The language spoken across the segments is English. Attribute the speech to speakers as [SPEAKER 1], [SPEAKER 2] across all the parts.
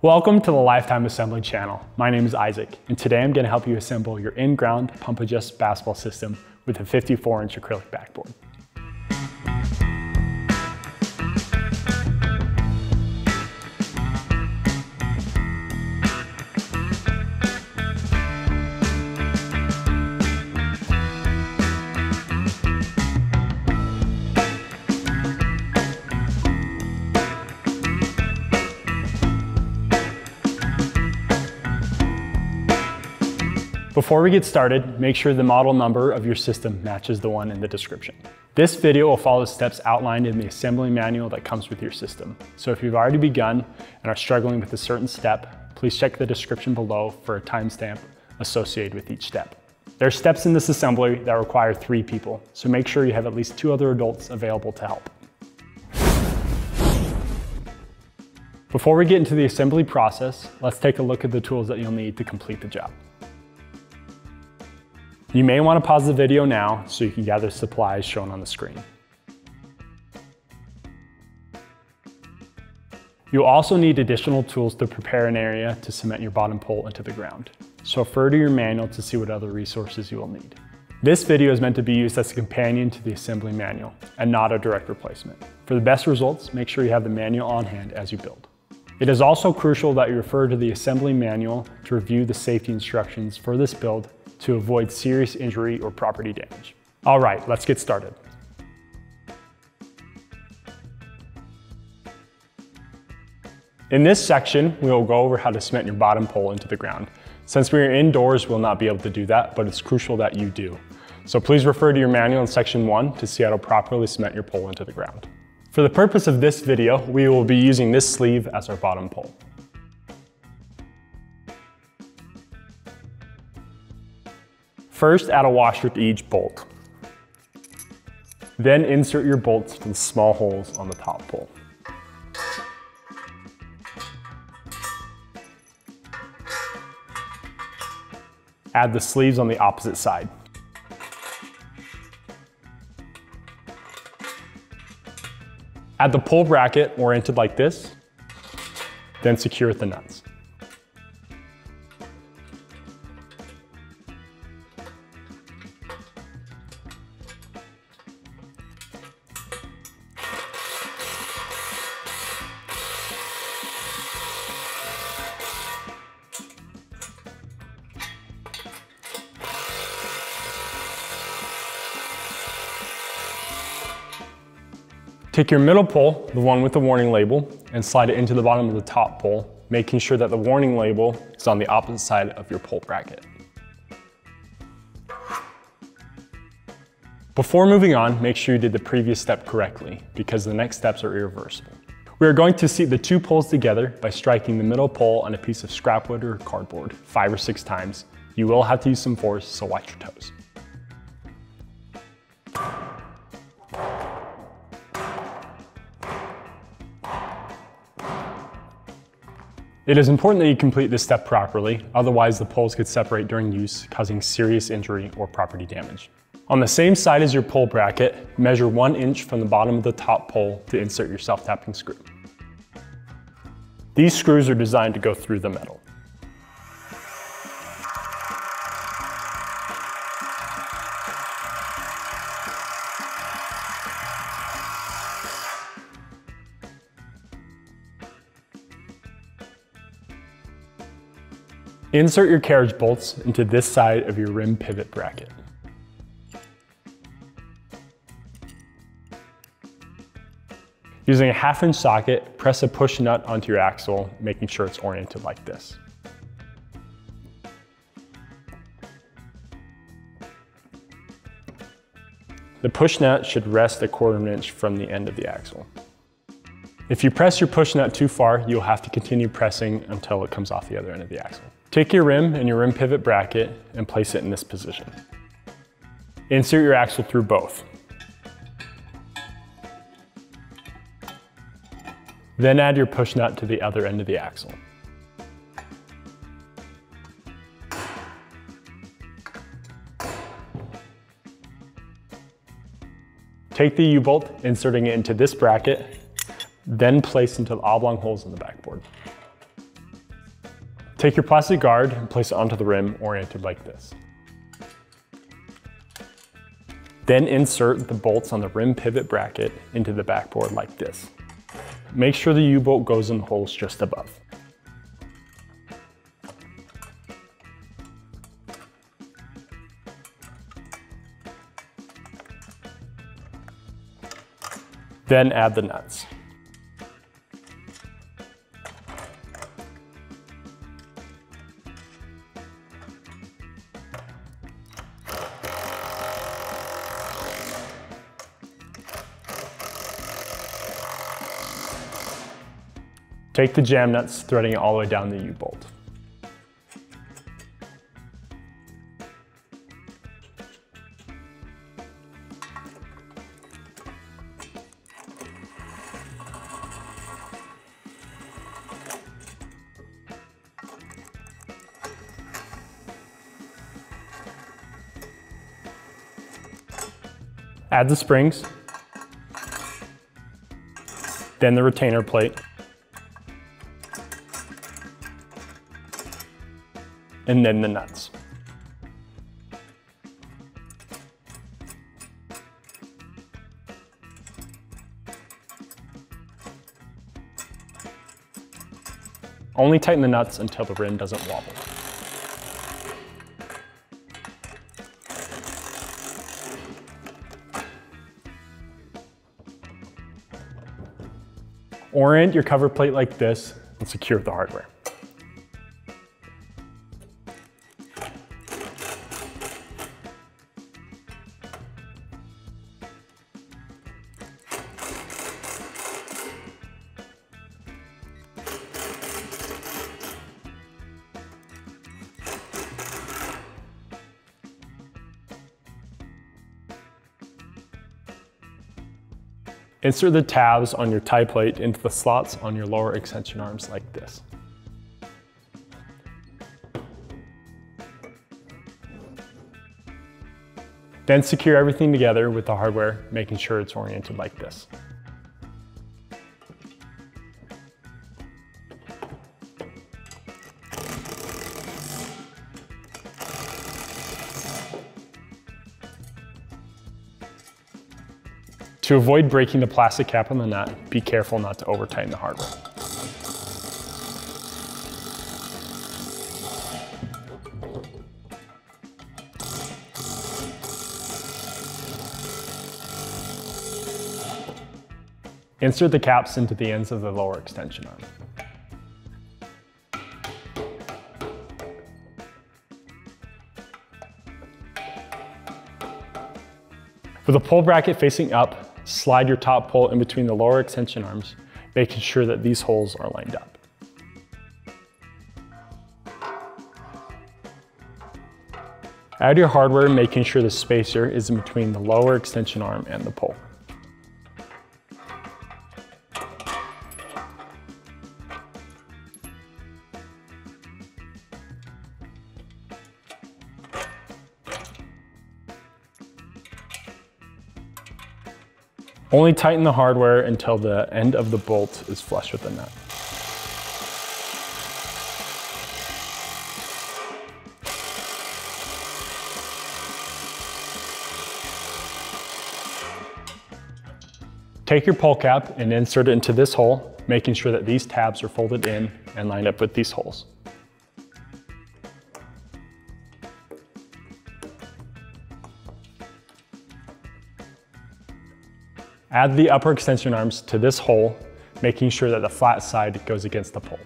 [SPEAKER 1] Welcome to the Lifetime Assembly channel. My name is Isaac, and today I'm going to help you assemble your in-ground pump adjust basketball system with a 54-inch acrylic backboard. Before we get started, make sure the model number of your system matches the one in the description. This video will follow the steps outlined in the assembly manual that comes with your system. So if you've already begun and are struggling with a certain step, please check the description below for a timestamp associated with each step. There are steps in this assembly that require 3 people, so make sure you have at least 2 other adults available to help. Before we get into the assembly process, let's take a look at the tools that you'll need to complete the job. You may want to pause the video now so you can gather supplies shown on the screen. You'll also need additional tools to prepare an area to cement your bottom pole into the ground, so refer to your manual to see what other resources you will need. This video is meant to be used as a companion to the assembly manual and not a direct replacement. For the best results, make sure you have the manual on hand as you build. It is also crucial that you refer to the assembly manual to review the safety instructions for this build to avoid serious injury or property damage. All right, let's get started. In this section, we will go over how to cement your bottom pole into the ground. Since we are indoors, we'll not be able to do that, but it's crucial that you do. So please refer to your manual in section 1 to see how to properly cement your pole into the ground. For the purpose of this video, we will be using this sleeve as our bottom pole. First, add a washer to each bolt. Then insert your bolts to the small holes on the top pole. Add the sleeves on the opposite side. Add the pole bracket oriented like this, then secure with the nuts. Take your middle pole, the one with the warning label, and slide it into the bottom of the top pole, making sure that the warning label is on the opposite side of your pole bracket. Before moving on, make sure you did the previous step correctly, because the next steps are irreversible. We are going to seat the 2 poles together by striking the middle pole on a piece of scrap wood or cardboard 5 or 6 times. You will have to use some force, so watch your toes. It is important that you complete this step properly, otherwise the poles could separate during use, causing serious injury or property damage. On the same side as your pole bracket, measure 1 inch from the bottom of the top pole to insert your self-tapping screw. These screws are designed to go through the metal. Insert your carriage bolts into this side of your rim pivot bracket. Using a 1/2 inch socket, press a push nut onto your axle, making sure it's oriented like this. The push nut should rest a 1/4 inch from the end of the axle. If you press your push nut too far, you'll have to continue pressing until it comes off the other end of the axle. Take your rim and your rim pivot bracket and place it in this position. Insert your axle through both. Then add your push nut to the other end of the axle. Take the U-bolt, inserting it into this bracket, then place into the oblong holes in the backboard. Take your plastic guard and place it onto the rim oriented like this. Then insert the bolts on the rim pivot bracket into the backboard like this. Make sure the U-bolt goes in the holes just above. Then add the nuts. Take the jam nuts, threading it all the way down the U-bolt. Add the springs, then the retainer plate, and then the nuts. Only tighten the nuts until the rim doesn't wobble. Orient your cover plate like this and secure the hardware. Insert the tabs on your tie plate into the slots on your lower extension arms like this. Then secure everything together with the hardware, making sure it's oriented like this. To avoid breaking the plastic cap on the nut, be careful not to over-tighten the hardware. Insert the caps into the ends of the lower extension arm. With the pull bracket facing up, slide your top pull in between the lower extension arms, making sure that these holes are lined up. Add your hardware, making sure the spacer is in between the lower extension arm and the pull. Only tighten the hardware until the end of the bolt is flush with the nut. Take your pull cap and insert it into this hole, making sure that these tabs are folded in and lined up with these holes. Add the upper extension arms to this hole, making sure that the flat side goes against the pull.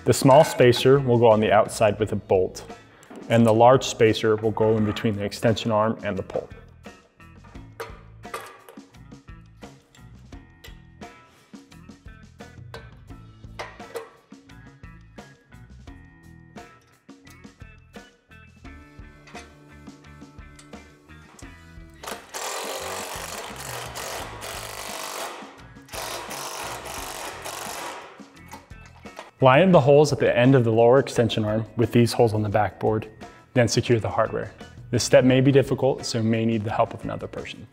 [SPEAKER 1] The small spacer will go on the outside with a bolt, and the large spacer will go in between the extension arm and the pull. Line up the holes at the end of the lower extension arm with these holes on the backboard, then secure the hardware. This step may be difficult, so you may need the help of another person.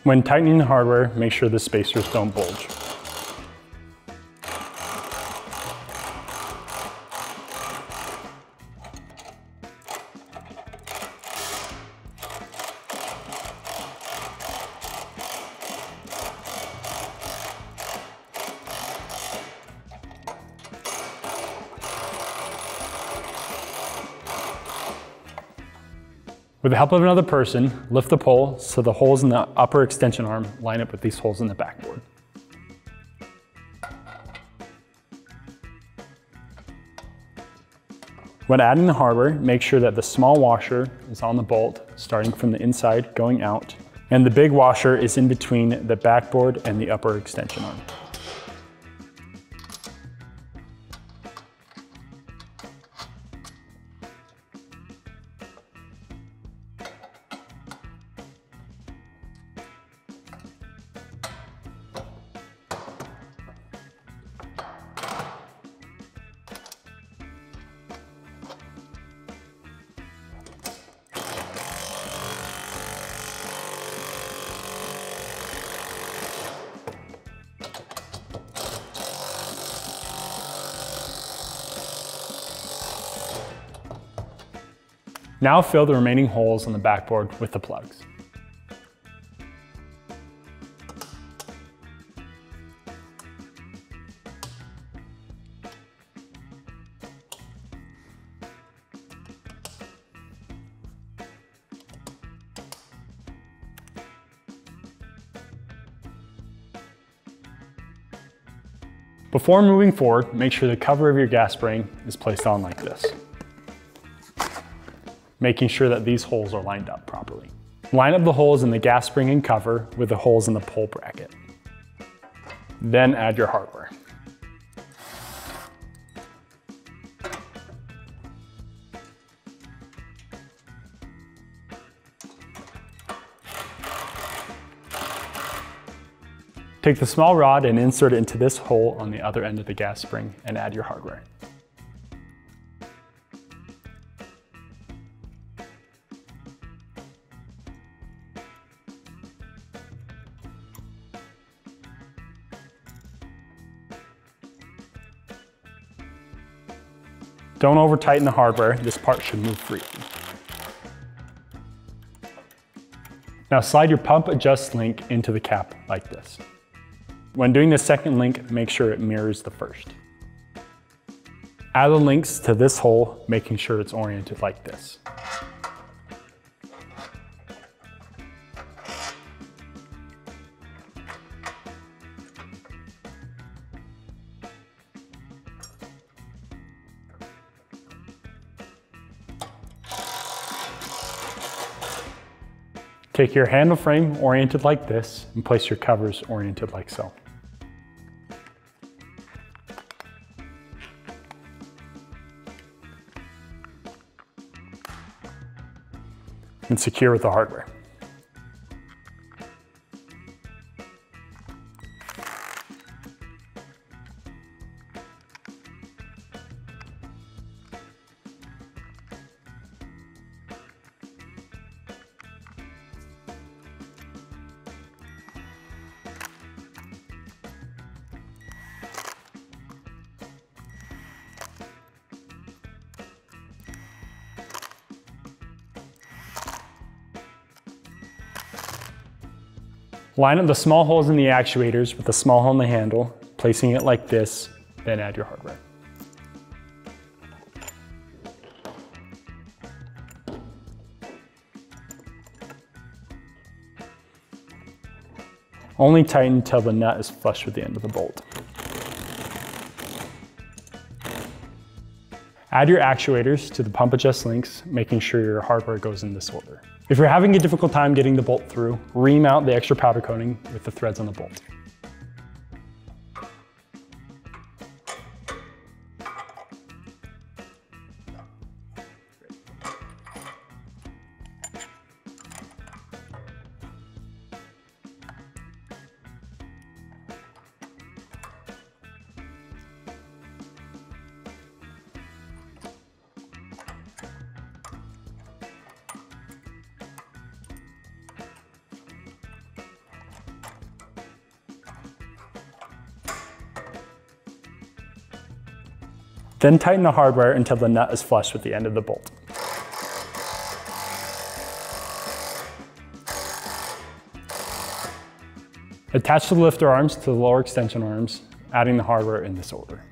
[SPEAKER 1] When tightening the hardware, make sure the spacers don't bulge. With the help of another person, lift the pole so the holes in the upper extension arm line up with these holes in the backboard. When adding the hardware, make sure that the small washer is on the bolt, starting from the inside going out, and the big washer is in between the backboard and the upper extension arm. Now fill the remaining holes on the backboard with the plugs. Before moving forward, make sure the cover of your gas spring is placed on like this, making sure that these holes are lined up properly. Line up the holes in the gas spring and cover with the holes in the pole bracket. Then add your hardware. Take the small rod and insert it into this hole on the other end of the gas spring and add your hardware. Don't over tighten the hardware, this part should move freely. Now slide your pump adjust link into the cap like this. When doing the second link, make sure it mirrors the first. Add the links to this hole, making sure it's oriented like this. Take your handle frame oriented like this and place your covers oriented like so. And secure with the hardware. Line up the small holes in the actuators with the small hole in the handle, placing it like this, then add your hardware. Only tighten until the nut is flush with the end of the bolt. Add your actuators to the pump adjust links, making sure your hardware goes in this order. If you're having a difficult time getting the bolt through, remount the extra powder coating with the threads on the bolt. Then tighten the hardware until the nut is flush with the end of the bolt. Attach the lifter arms to the lower extension arms, adding the hardware in this order.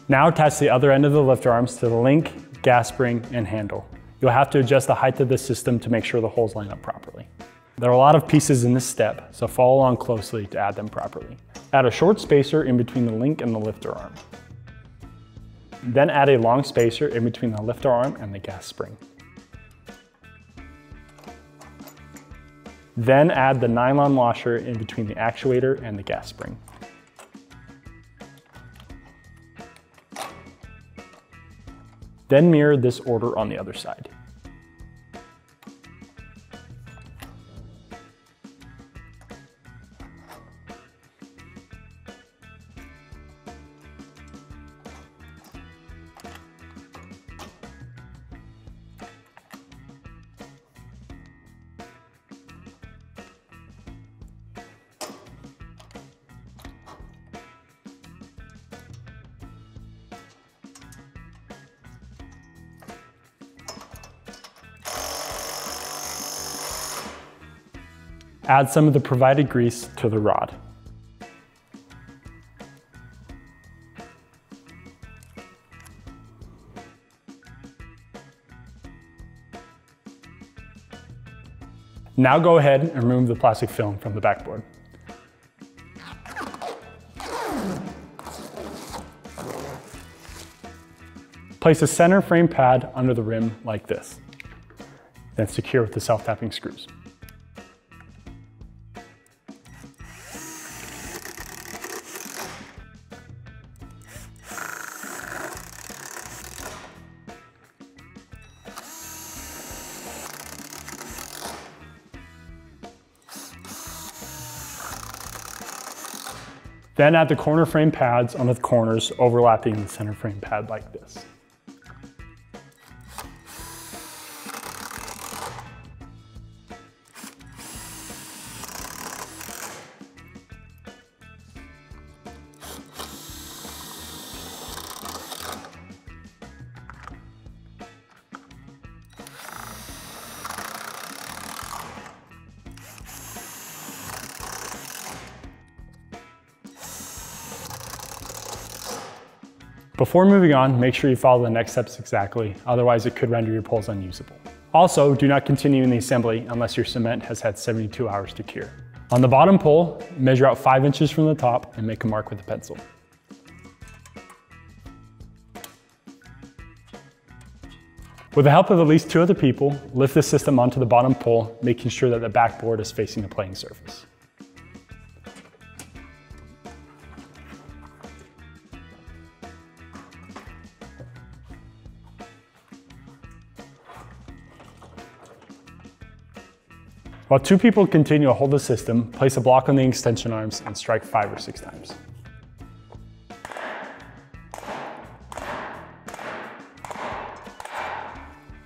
[SPEAKER 1] Now attach the other end of the lifter arms to the link, gas spring, and handle. You'll have to adjust the height of the system to make sure the holes line up properly. There are a lot of pieces in this step, so follow along closely to add them properly. Add a short spacer in between the link and the lifter arm. Then add a long spacer in between the lifter arm and the gas spring. Then add the nylon washer in between the actuator and the gas spring. Then mirror this order on the other side. Add some of the provided grease to the rod. Now go ahead and remove the plastic film from the backboard. Place a center frame pad under the rim like this, then secure with the self-tapping screws. Then add the corner frame pads on the corners overlapping the center frame pad like this. Before moving on, make sure you follow the next steps exactly, otherwise it could render your poles unusable. Also, do not continue in the assembly unless your cement has had 72 hours to cure. On the bottom pole, measure out 5 inches from the top and make a mark with a pencil. With the help of at least 2 other people, lift the system onto the bottom pole, making sure that the backboard is facing the playing surface. While 2 people continue to hold the system, place a block on the extension arms and strike 5 or 6 times.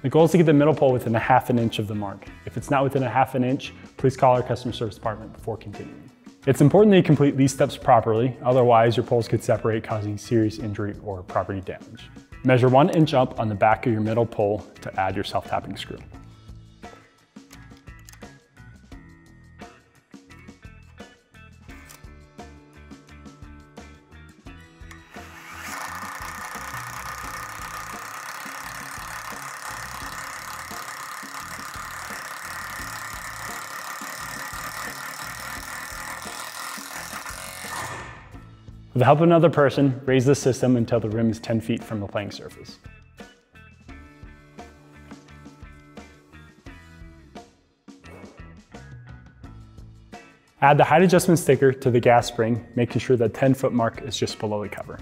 [SPEAKER 1] The goal is to get the middle pole within a ½ an inch of the mark. If it's not within a ½ an inch, please call our customer service department before continuing. It's important that you complete these steps properly, otherwise your poles could separate, causing serious injury or property damage. Measure 1 inch up on the back of your middle pole to add your self-tapping screw. With the help of another person, raise the system until the rim is 10 feet from the playing surface. Add the height adjustment sticker to the gas spring, making sure the 10-foot mark is just below the cover.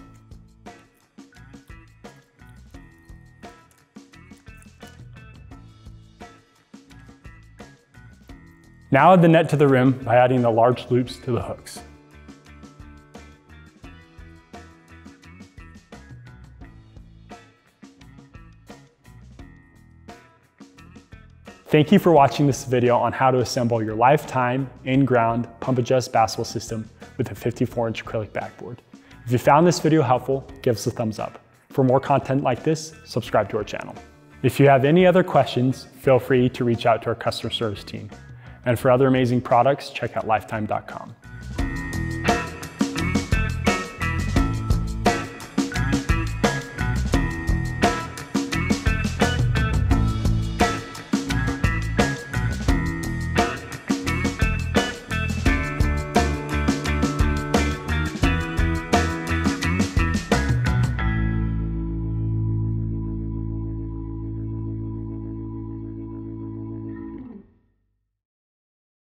[SPEAKER 1] Now add the net to the rim by adding the large loops to the hooks. Thank you for watching this video on how to assemble your lifetime in-ground pump adjust bascule system with a 54-inch acrylic backboard. If you found this video helpful, give us a thumbs up. For more content like this, subscribe to our channel. If you have any other questions, feel free to reach out to our customer service team. And for other amazing products, check out lifetime.com.